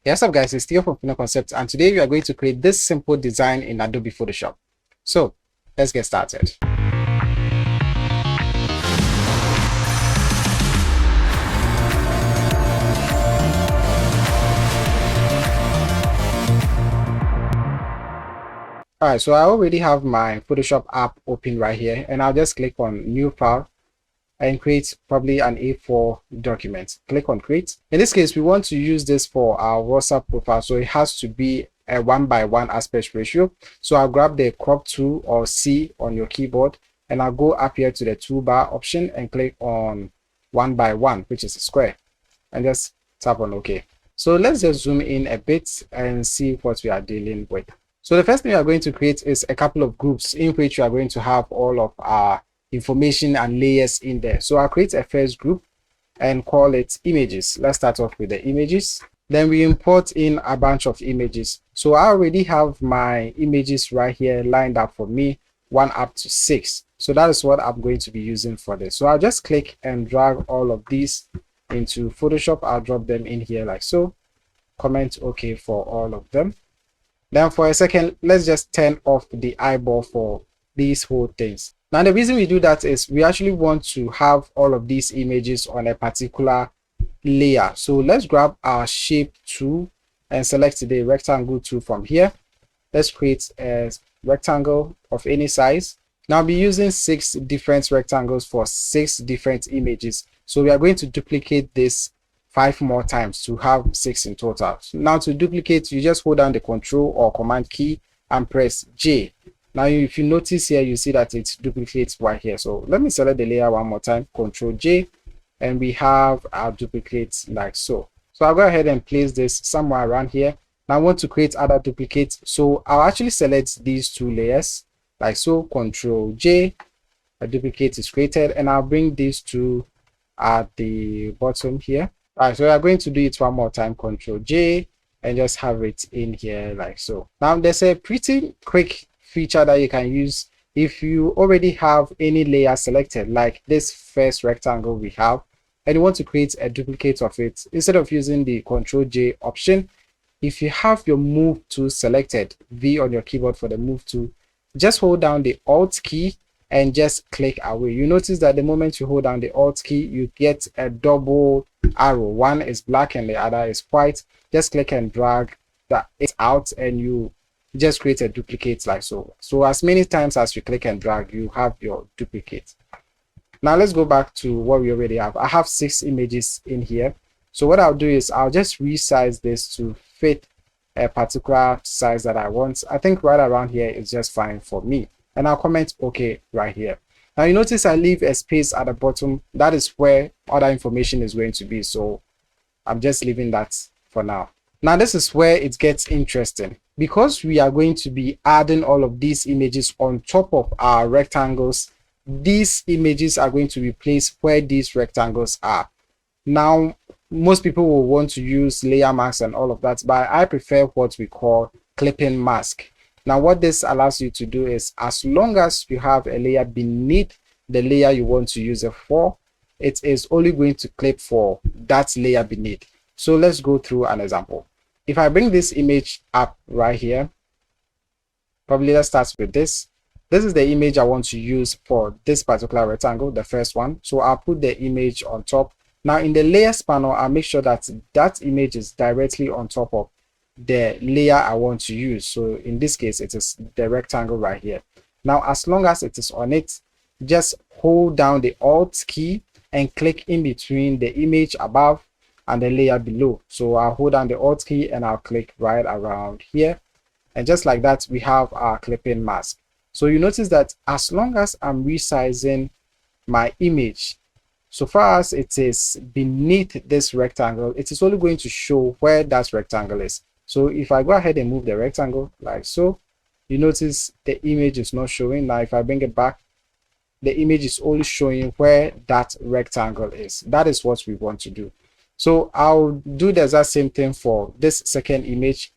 Yes, up guys, it's Theo from Final Concept, and today we are going to create this simple design in Adobe Photoshop. So let's get started. All right, so I already have my Photoshop app open right here, and I'll just click on New File and create probably an A4 document. Click on Create. In this case, we want to use this for our WhatsApp profile, so it has to be a 1:1 aspect ratio. So I'll grab the crop tool or C on your keyboard, and I'll go up here to the toolbar option and click on 1:1, which is a square, and just tap on OK. So let's just zoom in a bit and see what we are dealing with. So the first thing we are going to create is a couple of groups in which we are going to have all of our information and layers in there. So I'll create a first group and call it images. Let's start off with the images. Then we import in a bunch of images. So I already have my images right here lined up for me, 1 up to 6. So that is what I'm going to be using for this. So I'll just click and drag all of these into Photoshop. I'll drop them in here like so. Comment OK for all of them. Then for a second, let's just turn off the eyeball for these whole things. Now, the reason we do that is we actually want to have all of these images on a particular layer. So let's grab our shape tool and select the rectangle tool from here. Let's create a rectangle of any size. Now I'll be using 6 different rectangles for 6 different images. So we are going to duplicate this 5 more times to have 6 in total. So now to duplicate, you just hold down the Control or Command key and press J. Now if you notice here, you see that it duplicates right here. So let me select the layer one more time, Control J, and we have our duplicates like so. So I'll go ahead and place this somewhere around here. Now I want to create other duplicates. So I'll actually select these 2 layers like so, Control J, a duplicate is created, and I'll bring these 2 at the bottom here. All right, so we are going to do it one more time, Control J, and just have it in here like so. Now there's a pretty quick feature that you can use if you already have any layer selected, like this first rectangle we have, and you want to create a duplicate of it. Instead of using the Control J option, if you have your Move tool selected, V on your keyboard for the Move tool, just hold down the Alt key and just click away. You notice that the moment you hold down the Alt key, you get a double arrow. One is black and the other is white. Just click and drag that it out and you just create a duplicate like so. So as many times as you click and drag, you have your duplicate. Now let's go back to what we already have. I have 6 images in here. So what I'll do is I'll just resize this to fit a particular size that I want. I think right around here is just fine for me. And I'll comment OK right here. Now you notice I leave a space at the bottom. That is where other information is going to be. So I'm just leaving that for now. Now this is where it gets interesting. Because we are going to be adding all of these images on top of our rectangles, these images are going to be placed where these rectangles are. Now, most people will want to use layer masks and all of that, but I prefer what we call clipping mask. Now what this allows you to do is, as long as you have a layer beneath the layer you want to use it for, it is only going to clip for that layer beneath. So let's go through an example. If I bring this image up right here, probably let's start with this. This is the image I want to use for this particular rectangle, the first one. So I'll put the image on top. Now in the layers panel, I'll make sure that that image is directly on top of the layer I want to use. So in this case, it is the rectangle right here. Now as long as it is on it, just hold down the Alt key and click in between the image above and the layer below. So I'll hold down the Alt key and I'll click right around here, and just like that we have our clipping mask. So you notice that as long as I'm resizing my image, so far as it is beneath this rectangle, it is only going to show where that rectangle is. So if I go ahead and move the rectangle like so, you notice the image is not showing. Now if I bring it back, the image is only showing where that rectangle is. That is what we want to do. So I'll do the exact same thing for this second image.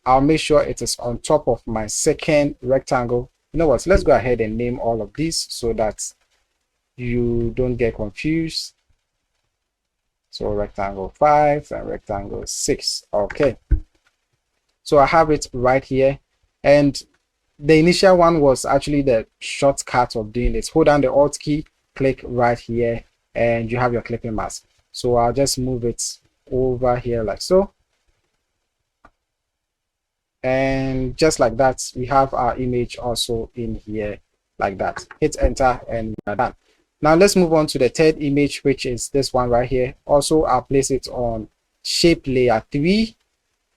I'll make sure it is on top of my second rectangle. You know what, let's go ahead and name all of these so that you don't get confused. So rectangle 5 and rectangle 6. Okay, So I have it right here, and the initial one was actually the shortcut of doing this. Hold down the Alt key, click right here, and you have your clipping mask. So I'll just move it over here like so. And just like that, we have our image also in here like that. Hit enter and we are done. Now let's move on to the third image, which is this one right here. Also, I'll place it on shape layer 3,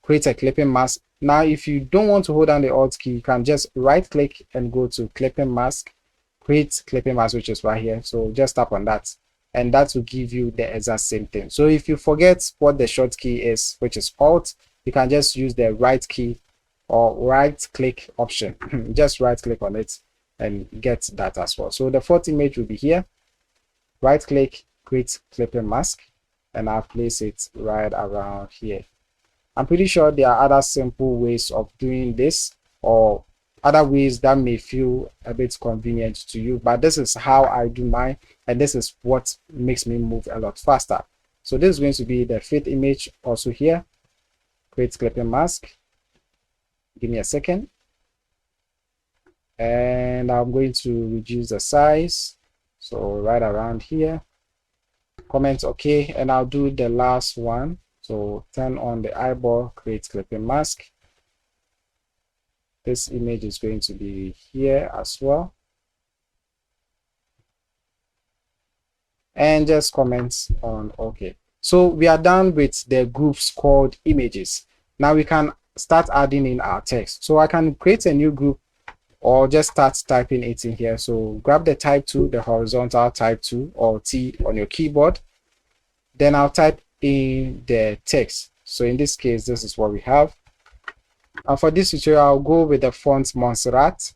create a clipping mask. Now if you don't want to hold down the Alt key, you can just right click and go to clipping mask, create clipping mask, which is right here. So just tap on that and that will give you the exact same thing. So if you forget what the short key is, which is Alt, you can just use the right key or right click option. Just right click on it and get that as well. So the fourth image will be here. Right click, create clipping mask, and I'll place it right around here. I'm pretty sure there are other simple ways of doing this or other ways that may feel a bit convenient to you, but this is how I do mine, and this is what makes me move a lot faster. So this is going to be the fifth image also here. Create clipping mask. Give me a second. And I'm going to reduce the size. So right around here. Comment OK, and I'll do the last one. So turn on the eyeball, create clipping mask. This image is going to be here as well. And just comment on OK. So we are done with the groups called images. Now we can start adding in our text. So I can create a new group or just start typing it in here. So grab the type tool, the horizontal type tool or T on your keyboard. Then I'll type in the text. So in this case, this is what we have. And for this tutorial, I'll go with the font Montserrat.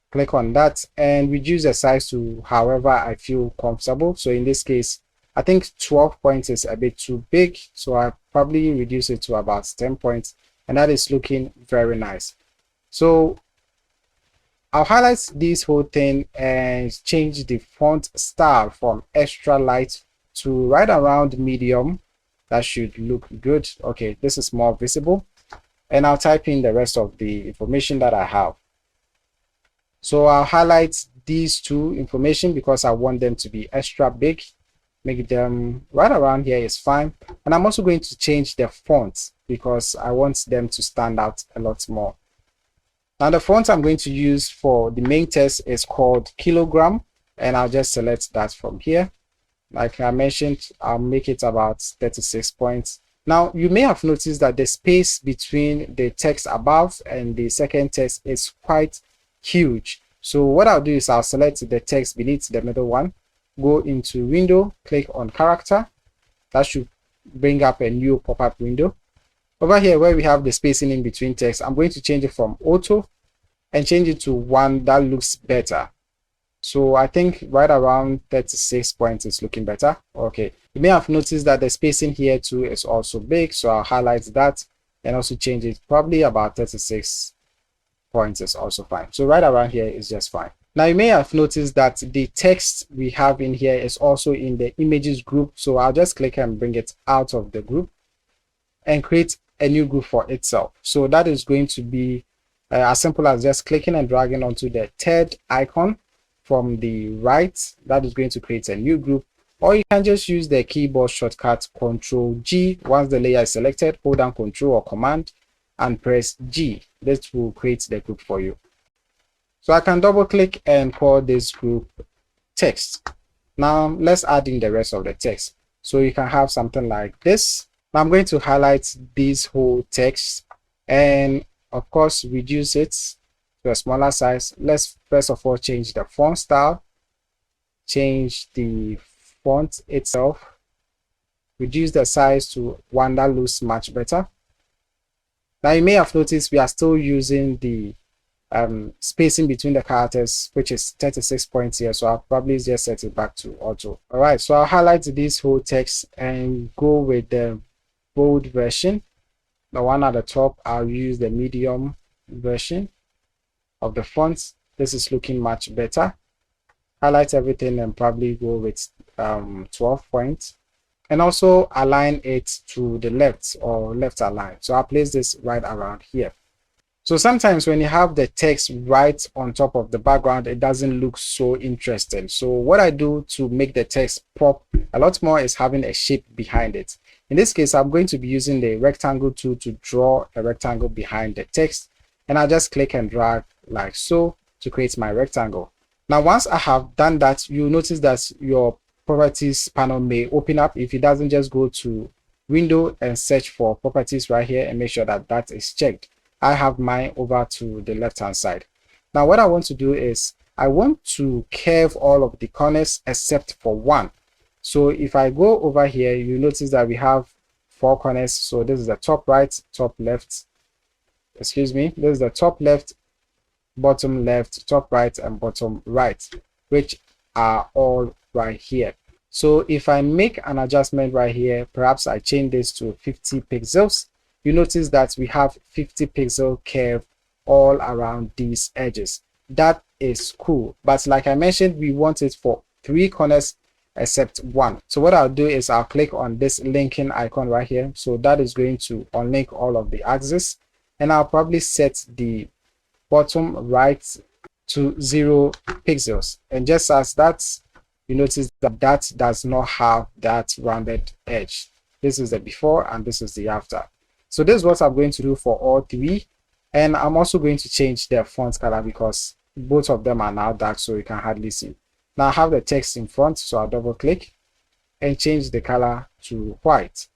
Click on that and reduce the size to however I feel comfortable. So in this case, I think 12 points is a bit too big, so I probably reduce it to about 10 points, and that is looking very nice. So I'll highlight this whole thing and change the font style from extra light to right around medium. That should look good. Okay, this is more visible, and I'll type in the rest of the information that I have. So I'll highlight these two information because I want them to be extra big. Make them right around here is fine. And I'm also going to change the font because I want them to stand out a lot more. Now the font I'm going to use for the main text is called Kilogram, and I'll just select that from here. Like I mentioned, I'll make it about 36 points. Now you may have noticed that the space between the text above and the second text is quite huge. So what I'll do is I'll select the text beneath the middle one, go into window, click on character. That should bring up a new pop-up window. Over here where we have the spacing in between text, I'm going to change it from auto and change it to one that looks better. So I think right around 36 points is looking better. Okay, you may have noticed that the spacing here too is also big, so I'll highlight that and also change it probably about 36 points is also fine. So right around here is just fine. Now you may have noticed that the text we have in here is also in the images group, so I'll just click and bring it out of the group and create a new group for itself. So that is going to be as simple as just clicking and dragging onto the third icon from the right. That is going to create a new group, or you can just use the keyboard shortcut Ctrl G. Once the layer is selected, hold down Ctrl or Command and press G. This will create the group for you. So I can double click and call this group text. Now let's add in the rest of the text. So you can have something like this. Now I'm going to highlight this whole text and of course reduce it to a smaller size. Let's first of all change the font style, change the font itself, reduce the size to one that looks much better. Now you may have noticed we are still using the spacing between the characters, which is 36 points here, so I'll probably just set it back to auto. All right, so I'll highlight this whole text and go with the bold version. The one at the top, I'll use the medium version of the font. This is looking much better. Highlight everything and probably go with 12 points. and also align it to the left or left align. So I'll place this right around here. So sometimes when you have the text right on top of the background, it doesn't look so interesting. So what I do to make the text pop a lot more is having a shape behind it. In this case, I'm going to be using the rectangle tool to draw a rectangle behind the text, and I'll just click and drag like so to create my rectangle. Now, once I have done that, you'll notice that your properties panel may open up. If it doesn't, just go to window and search for properties right here and make sure that that is checked. I have mine over to the left hand side. Now what I want to do is I want to curve all of the corners except for one. So if I go over here, you notice that we have 4 corners. So this is the top right, top left, excuse me, this is the top left, bottom left, top right, and bottom right, which are all right here. So if I make an adjustment right here, perhaps I change this to 50 pixels, you notice that we have 50 pixel curve all around these edges. That is cool, but like I mentioned, we want it for 3 corners except one. So what I'll do is I'll click on this linking icon right here. So that is going to unlink all of the axes, and I'll probably set the bottom right to 0 pixels. And just as that, you notice that that does not have that rounded edge. This is the before and this is the after. So this is what I'm going to do for all 3, and I'm also going to change their font color because both of them are now dark, so you can hardly see. Now I have the text in front, so I'll double click and change the color to white.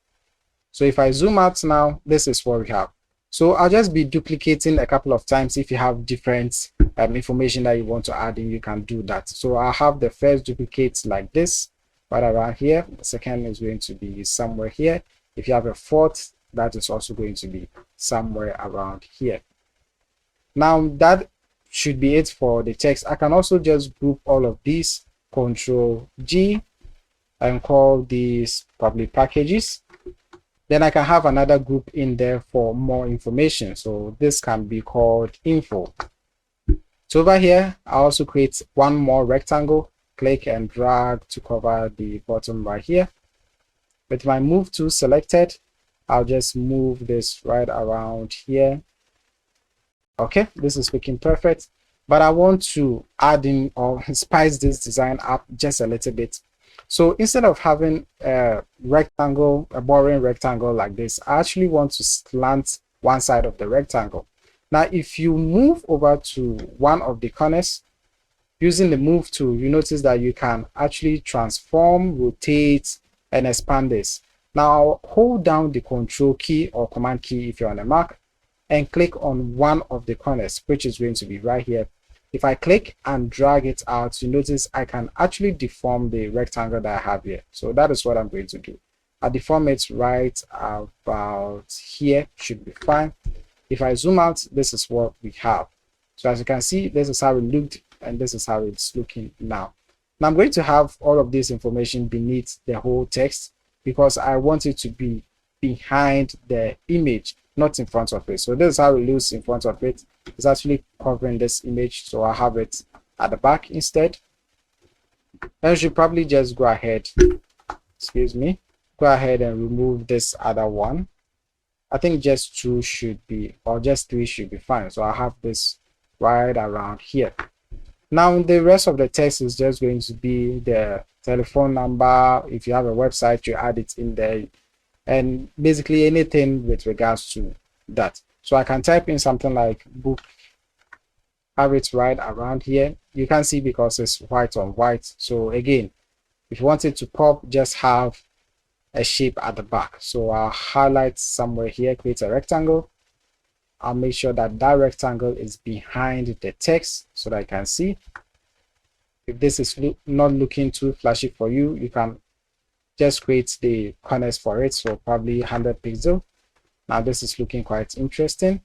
So if I zoom out now, this is what we have. So I'll just be duplicating a couple of times. If you have different information that you want to add in, you can do that. So I'll have the first duplicate like this right around here. The second is going to be somewhere here. If you have a fourth, that is also going to be somewhere around here. Now that should be it for the text. I can also just group all of these, Control G, and call these probably packages. Then I can have another group in there for more information. So this can be called info. So over here, I also create one more rectangle, click and drag to cover the bottom right here. With my move tool selected, I'll just move this right around here. Okay, this is looking perfect, but I want to add in or spice this design up just a little bit. So instead of having a rectangle, a boring rectangle like this, I actually want to slant one side of the rectangle. Now, if you move over to one of the corners using the move tool, you notice that you can actually transform, rotate, and expand this. Now hold down the Control key or Command key if you're on a Mac and click on one of the corners, which is going to be right here. If I click and drag it out, you notice I can actually deform the rectangle that I have here. So that is what I'm going to do. I deform it right about here, should be fine. If I zoom out, this is what we have. So as you can see, this is how it looked and this is how it's looking now. Now I'm going to have all of this information beneath the whole text, because I want it to be behind the image, not in front of it. So this is how it looks in front of it. It's actually covering this image, so I have it at the back instead. Then you should probably just go ahead, excuse me, go ahead and remove this other one. I think just 2 should be, or just 3 should be fine. So I have this right around here. Now the rest of the text is just going to be the telephone number. If you have a website, you add it in there, and basically anything with regards to that. So I can type in something like book, have it right around here. You can see because it's white on white. So again, if you want it to pop, just have a shape at the back. So I'll highlight somewhere here, create a rectangle. I'll make sure that that rectangle is behind the text so that I can see. If this is not looking too flashy for you, you can just create the corners for it. So probably 100 pixel. Now this is looking quite interesting,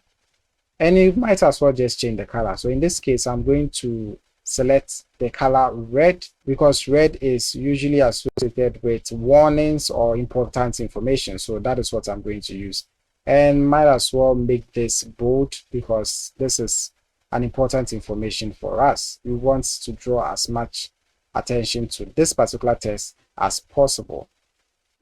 and you might as well just change the color. So in this case, I'm going to select the color red, because red is usually associated with warnings or important information. So that is what I'm going to use, and might as well make this bold because this is an important information for us. We want to draw as much attention to this particular text as possible.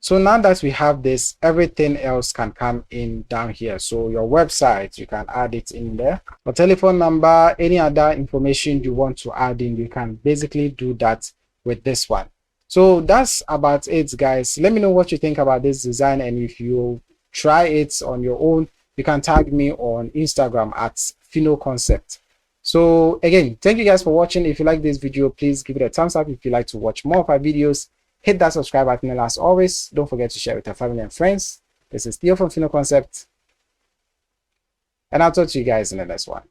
So now that we have this, everything else can come in down here. So your website, you can add it in there. Your telephone number, any other information you want to add in, you can basically do that with this one. So that's about it, guys. Let me know what you think about this design, and if you try it on your own, you can tag me on Instagram at FinoConcept. So again, thank you guys for watching. If you like this video, please give it a thumbs up. If you like to watch more of our videos, hit that subscribe button, and as always, don't forget to share with your family and friends. This is Theo from FinoConcept, and I'll talk to you guys in the next one.